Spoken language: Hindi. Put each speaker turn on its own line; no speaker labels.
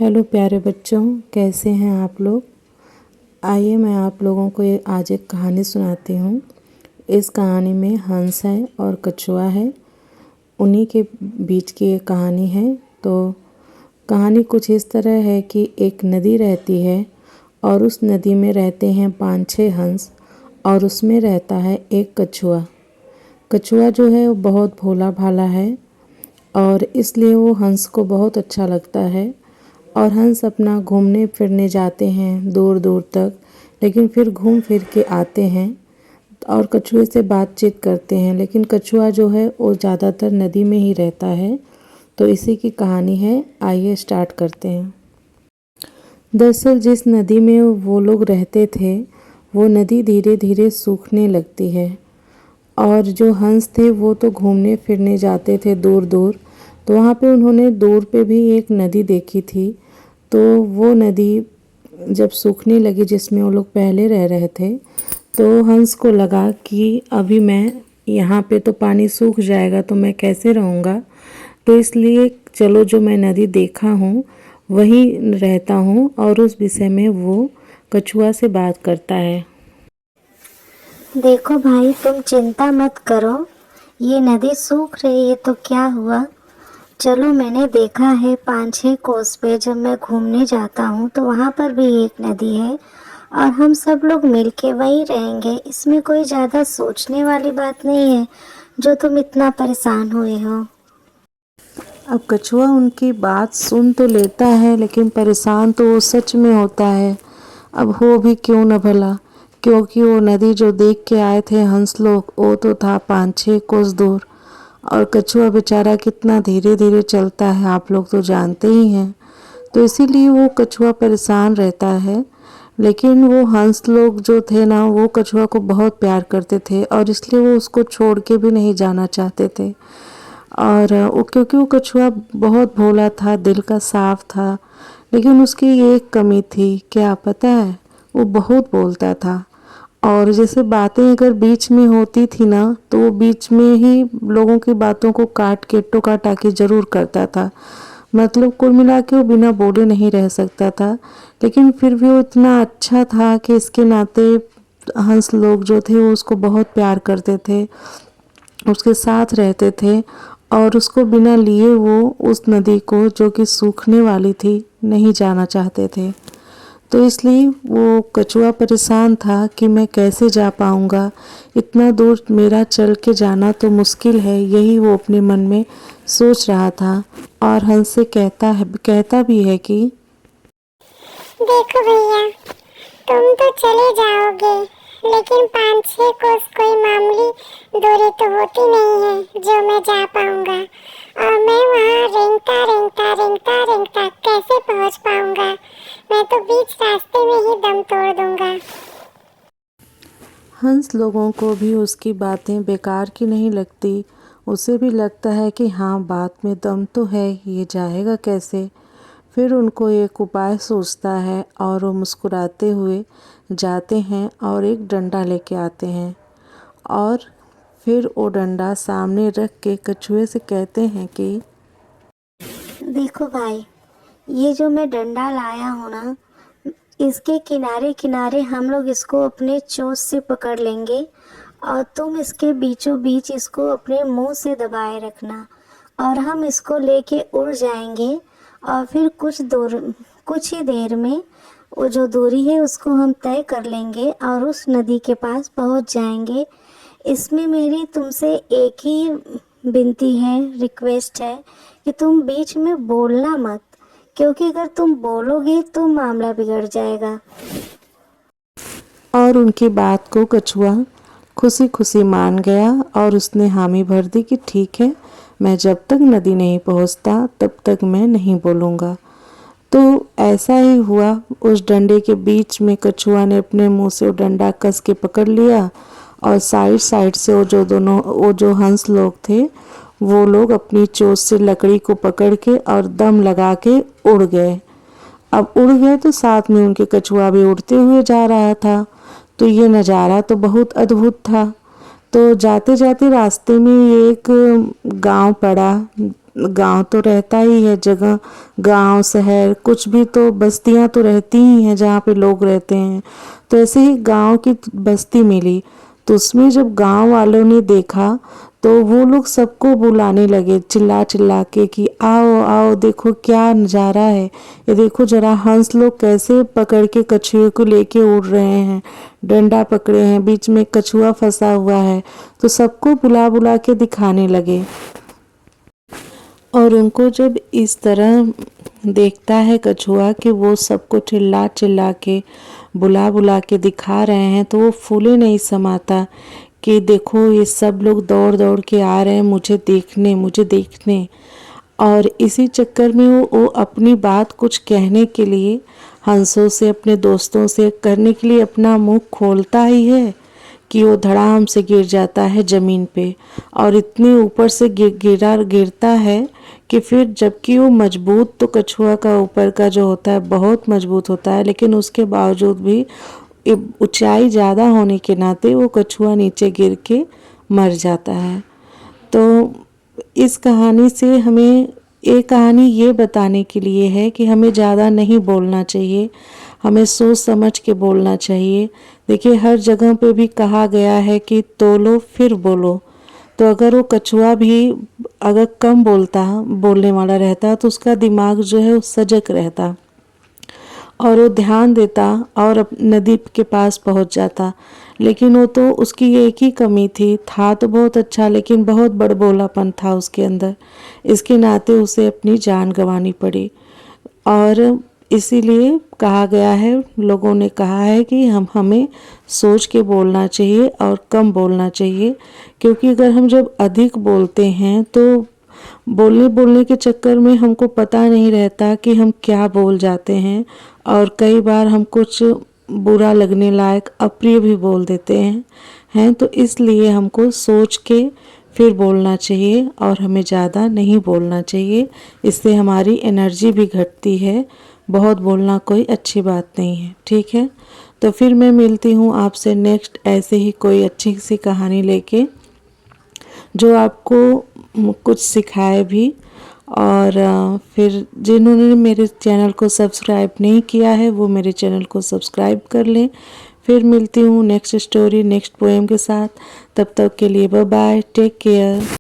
हेलो प्यारे बच्चों, कैसे हैं आप लोग। आइए मैं आप लोगों को आज एक कहानी सुनाती हूँ। इस कहानी में हंस है और कछुआ है, उन्हीं के बीच की एक कहानी है। तो कहानी कुछ इस तरह है कि एक नदी रहती है और उस नदी में रहते हैं 5-6 हंस और उसमें रहता है एक कछुआ। कछुआ जो है वो बहुत भोला भाला है और इसलिए वो हंस को बहुत अच्छा लगता है और हंस अपना घूमने फिरने जाते हैं दूर दूर तक, लेकिन फिर घूम फिर के आते हैं और कछुए से बातचीत करते हैं। लेकिन कछुआ जो है वो ज़्यादातर नदी में ही रहता है। तो इसी की कहानी है, आइए स्टार्ट करते हैं। दरअसल जिस नदी में वो लोग रहते थे वो नदी धीरे धीरे सूखने लगती है और जो हंस थे वो तो घूमने फिरने जाते थे दूर दूर। तो वहाँ पे उन्होंने दूर पे भी एक नदी देखी थी। तो वो नदी जब सूखने लगी जिसमें वो लोग पहले रह रहे थे, तो हंस को लगा कि अभी मैं यहाँ पे तो पानी सूख जाएगा तो मैं कैसे रहूँगा। तो इसलिए चलो जो मैं नदी देखा हूँ वहीं रहता हूँ और उस विषय में वो कछुआ से बात करता है।
देखो भाई, तुम चिंता मत करो। ये नदी सूख रही है तो क्या हुआ। चलो, मैंने देखा है 5-6 कोस पे जब मैं घूमने जाता हूँ तो वहाँ पर भी एक नदी है और हम सब लोग मिलके वहीं रहेंगे। इसमें कोई ज़्यादा सोचने वाली बात नहीं है जो तुम इतना परेशान हुए हो।
अब कछुआ उनकी बात सुन तो लेता है लेकिन परेशान तो वो सच में होता है। अब हो भी क्यों न भला, क्योंकि वो नदी जो देख के आए थे हंस लोग वो तो था 5-6 कोस दूर और कछुआ बेचारा कितना धीरे धीरे चलता है आप लोग तो जानते ही हैं। तो इसीलिए वो कछुआ परेशान रहता है। लेकिन वो हंस लोग जो थे ना वो कछुआ को बहुत प्यार करते थे और इसलिए वो उसको छोड़ के भी नहीं जाना चाहते थे। और वो क्योंकि वो कछुआ बहुत भोला था, दिल का साफ था, लेकिन उसकी एक कमी थी, क्या पता है, वो बहुत बोलता था। और जैसे बातें अगर बीच में होती थी ना तो वो बीच में ही लोगों की बातों को काट के टोका टाकी ज़रूर करता था। मतलब कुल मिला के वो बिना बोले नहीं रह सकता था। लेकिन फिर भी वो इतना अच्छा था कि इसके नाते हंस लोग जो थे वो उसको बहुत प्यार करते थे, उसके साथ रहते थे और उसको बिना लिए वो उस नदी को जो कि सूखने वाली थी नहीं जाना चाहते थे। तो इसलिए वो कछुआ परेशान था कि मैं कैसे जा पाऊँगा, इतना दूर मेरा चल के जाना तो मुश्किल है, यही वो अपने मन में सोच रहा था। और हंस से कहता भी है कि
देखो भैया, तुम तो चले जाओगे लेकिन 5-6 कोस कोई मामूली दूरी तो होती नहीं है जो मैं जा पाऊंगा। और मैं वहाँ रेंगता कैसे पहुँच पाऊंगा। मैं तो बीच रास्ते में ही दम तोड़ दूंगा।
हंस लोगों को भी उसकी बातें बेकार की नहीं लगती। उसे भी लगता है कि हाँ, बात में दम तो है, ये जाएगा कैसे। फिर उनको एक उपाय सोचता है और वो मुस्कुराते हुए जाते हैं और एक डंडा लेके आते हैं और फिर वो डंडा सामने रख के कछुए से कहते हैं कि
देखो भाई, ये जो मैं डंडा लाया हूँ ना, इसके किनारे किनारे हम लोग इसको अपने चोंच से पकड़ लेंगे और तुम इसके बीचों बीच इसको अपने मुंह से दबाए रखना और हम इसको लेके उड़ जाएंगे। और फिर कुछ ही देर में वो जो दूरी है उसको हम तय कर लेंगे और उस नदी के पास पहुंच जाएंगे। इसमें मेरी तुमसे एक ही विनती है, रिक्वेस्ट है कि तुम बीच में बोलना मत, क्योंकि अगर तुम बोलोगे तो मामला बिगड़ जाएगा।
और उनकी बात को कछुआ खुशी खुशी मान गया और उसने हामी भर दी कि ठीक है, मैं जब तक नदी नहीं पहुंचता तब तक मैं नहीं बोलूँगा। तो ऐसा ही हुआ। उस डंडे के बीच में कछुआ ने अपने मुंह से वो डंडा कस के पकड़ लिया और साइड साइड से वो जो हंस लोग थे वो लोग अपनी चोंच से लकड़ी को पकड़ के और दम लगा के उड़ गए। अब उड़ गए तो साथ में उनके कछुआ भी उड़ते हुए जा रहा था। तो ये नज़ारा तो बहुत अद्भुत था। तो जाते जाते रास्ते में एक गांव पड़ा गांव तो रहता ही है, जगह गांव शहर कुछ भी तो बस्तियां तो रहती ही हैं जहाँ पे लोग रहते हैं। तो ऐसे ही गांव की बस्ती मिली, तो उसमें जब गांव वालों ने देखा तो वो लोग सबको बुलाने लगे चिल्ला चिल्ला के कि आओ आओ देखो क्या नज़ारा है, ये देखो जरा हंस लोग कैसे पकड़ के कछुए को लेके उड़ रहे हैं, डंडा पकड़े हैं, बीच में कछुआ फंसा हुआ है। तो सबको बुला बुला के दिखाने लगे। और उनको जब इस तरह देखता है कछुआ कि वो सबको चिल्ला चिल्ला के बुला बुला के दिखा रहे हैं, तो वो फूले नहीं समाता कि देखो ये सब लोग दौड़ दौड़ के आ रहे हैं मुझे देखने। और इसी चक्कर में वो अपनी बात कुछ कहने के लिए हंसों से अपने दोस्तों से करने के लिए अपना मुंह खोलता ही है कि वो धड़ाम से गिर जाता है ज़मीन पे, और इतने ऊपर से गिरता है कि फिर जबकि वो मजबूत तो कछुआ का ऊपर का जो होता है बहुत मजबूत होता है, लेकिन उसके बावजूद भी ऊंचाई ज़्यादा होने के नाते वो कछुआ नीचे गिर के मर जाता है। तो इस कहानी से हमें एक कहानी ये बताने के लिए है कि हमें ज़्यादा नहीं बोलना चाहिए, हमें सोच समझ के बोलना चाहिए। देखिए हर जगह पे भी कहा गया है कि तोलो फिर बोलो। तो अगर वो कछुआ भी अगर कम बोलने वाला रहता तो उसका दिमाग जो है वो सजग रहता और वो ध्यान देता और नदी के पास पहुंच जाता। लेकिन वो तो उसकी एक ही कमी था तो बहुत अच्छा, लेकिन बहुत बड़बोलापन था उसके अंदर, इसके नाते उसे अपनी जान गंवानी पड़ी। और इसीलिए कहा गया है, लोगों ने कहा है कि हमें सोच के बोलना चाहिए और कम बोलना चाहिए, क्योंकि अगर हम जब अधिक बोलते हैं तो बोलने के चक्कर में हमको पता नहीं रहता कि हम क्या बोल जाते हैं, और कई बार हम कुछ बुरा लगने लायक अप्रिय भी बोल देते हैं। तो इसलिए हमको सोच के फिर बोलना चाहिए और हमें ज़्यादा नहीं बोलना चाहिए, इससे हमारी एनर्जी भी घटती है। बहुत बोलना कोई अच्छी बात नहीं है, ठीक है। तो फिर मैं मिलती हूँ आपसे नेक्स्ट ऐसे ही कोई अच्छी सी कहानी लेके जो आपको कुछ सिखाए भी। और फिर जिन्होंने मेरे चैनल को सब्सक्राइब नहीं किया है वो मेरे चैनल को सब्सक्राइब कर लें। फिर मिलती हूँ नेक्स्ट स्टोरी नेक्स्ट पोएम के साथ। तब तक के लिए बाय बाय, टेक केयर।